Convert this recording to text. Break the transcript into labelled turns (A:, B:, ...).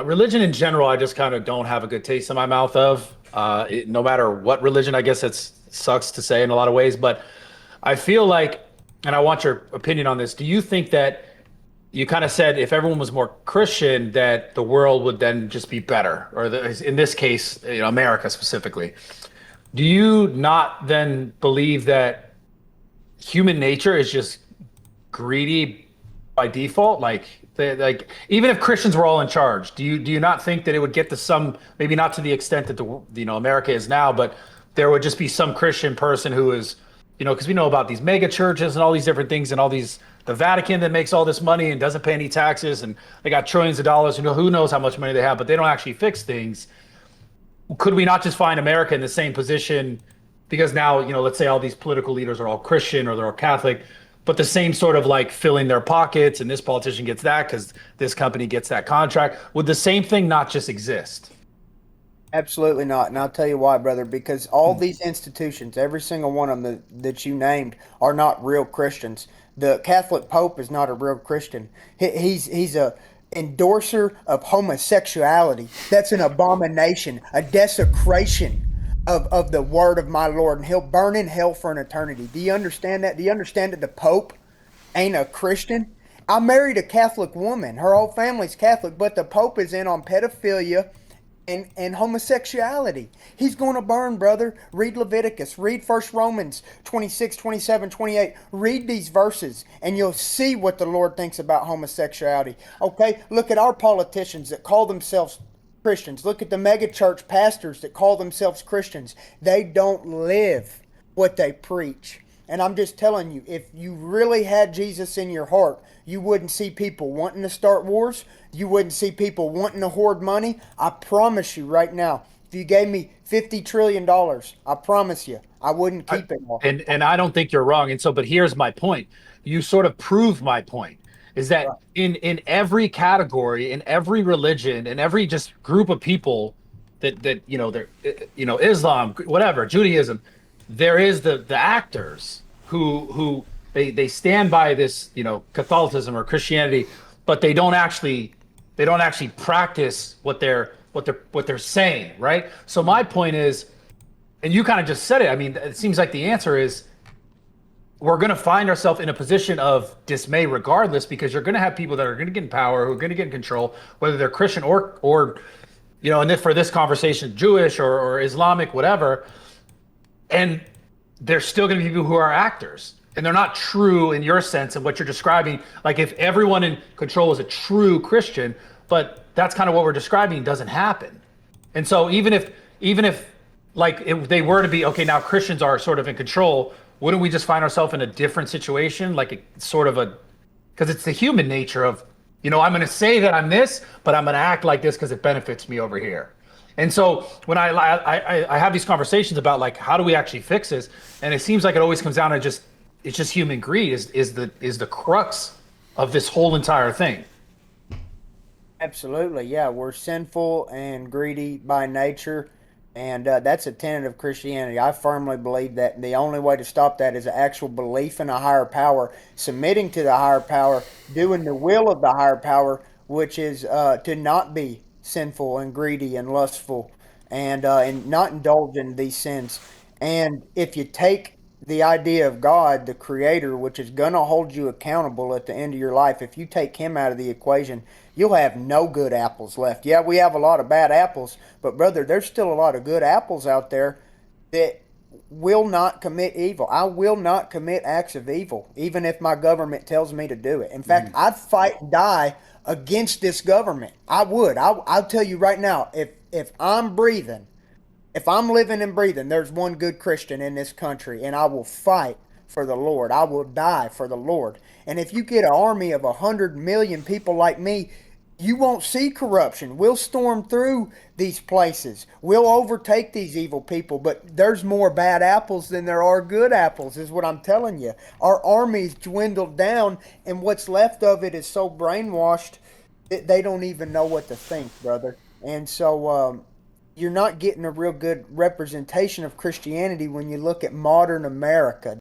A: Religion in general, I just kind of don't have a good taste in my mouth of. No matter what religion, I guess it sucks to say in a lot of ways, but I feel like, and I want your opinion on this. Do you think that you kind of said if everyone was more Christian, that the world would then just be better, or in this case, America specifically? Do you not then believe that human nature is just greedy by default? Like even if Christians were all in charge, do you not think that it would get to some, maybe not to the extent that America is now, but there would just be some Christian person who is, because we know about these mega churches and all these different things and all these, the Vatican that makes all this money and doesn't pay any taxes, and they got trillions of dollars. Who knows how much money they have, but they don't actually fix things. Could we not just find America in the same position? Because now, let's say all these political leaders are all Christian or they're all Catholic, but the same sort of like filling their pockets, and this politician gets that because this company gets that contract. Would the same thing not just exist?
B: Absolutely not. And I'll tell you why, brother, because all these institutions, every single one of them that you named, are not real Christians. The Catholic Pope is not a real Christian. He's a endorser of homosexuality. That's an abomination, a desecration of the word of my Lord, and he'll burn in hell for an eternity. Do you understand that? Do you understand that the Pope ain't a Christian? I married a Catholic woman. Her whole family's Catholic, but the Pope is in on pedophilia and homosexuality. He's going to burn, brother. Read Leviticus. Read First Romans 26, 27, 28. Read these verses, and you'll see what the Lord thinks about homosexuality. Okay? Look at our politicians that call themselves Christians. Look at the megachurch pastors that call themselves Christians. They don't live what they preach. And I'm just telling you, if you really had Jesus in your heart, you wouldn't see people wanting to start wars. You wouldn't see people wanting to hoard money. I promise you right now, if you gave me $50 trillion, I promise you, I wouldn't keep it all.
A: And I don't think you're wrong. And so, but here's my point. You sort of prove my point, is that
B: Right.
A: in every category, in every religion, in every just group of people that they're Islam, whatever, Judaism, there is the actors who they stand by this, Catholicism or Christianity, but they don't actually practice what they're saying, right? So my point is, and you kind of just said it. I mean, it seems like the answer is we're going to find ourselves in a position of dismay regardless, because you're going to have people that are going to get in power, who are going to get in control, whether they're Christian or and if for this conversation, Jewish or Islamic, whatever. And there's still going to be people who are actors, and they're not true in your sense of what you're describing. Like if everyone in control is a true Christian, but that's kind of what we're describing doesn't happen. And so even if like if they were to be okay, now Christians are sort of in control, wouldn't we just find ourselves in a different situation? Like sort of because it's the human nature of, I'm going to say that I'm this, but I'm going to act like this because it benefits me over here. And so when I have these conversations about like how do we actually fix this, and it seems like it always comes down to just it's just human greed is the crux of this whole entire thing.
B: Absolutely, yeah. We're sinful and greedy by nature, and that's a tenet of Christianity. I firmly believe that the only way to stop that is an actual belief in a higher power, submitting to the higher power, doing the will of the higher power, which is to not be sinful and greedy and lustful, and not indulge in these sins. And if you take the idea of God, the Creator, which is going to hold you accountable at the end of your life, if you take Him out of the equation, you'll have no good apples left. Yeah, we have a lot of bad apples, but brother, there's still a lot of good apples out there that will not commit evil. I will not commit acts of evil, even if my government tells me to do it. In fact, I'd fight and die against this government. I would. I'll tell you right now, if I'm breathing, if I'm living and breathing, there's one good Christian in this country, and I will fight for the Lord. I will die for the Lord. And if you get an army of 100 million people like me, you won't see corruption. We'll storm through these places. We'll overtake these evil people, but there's more bad apples than there are good apples, is what I'm telling you. Our army's dwindled down, and what's left of it is so brainwashed that they don't even know what to think, brother. And so you're not getting a real good representation of Christianity when you look at modern America.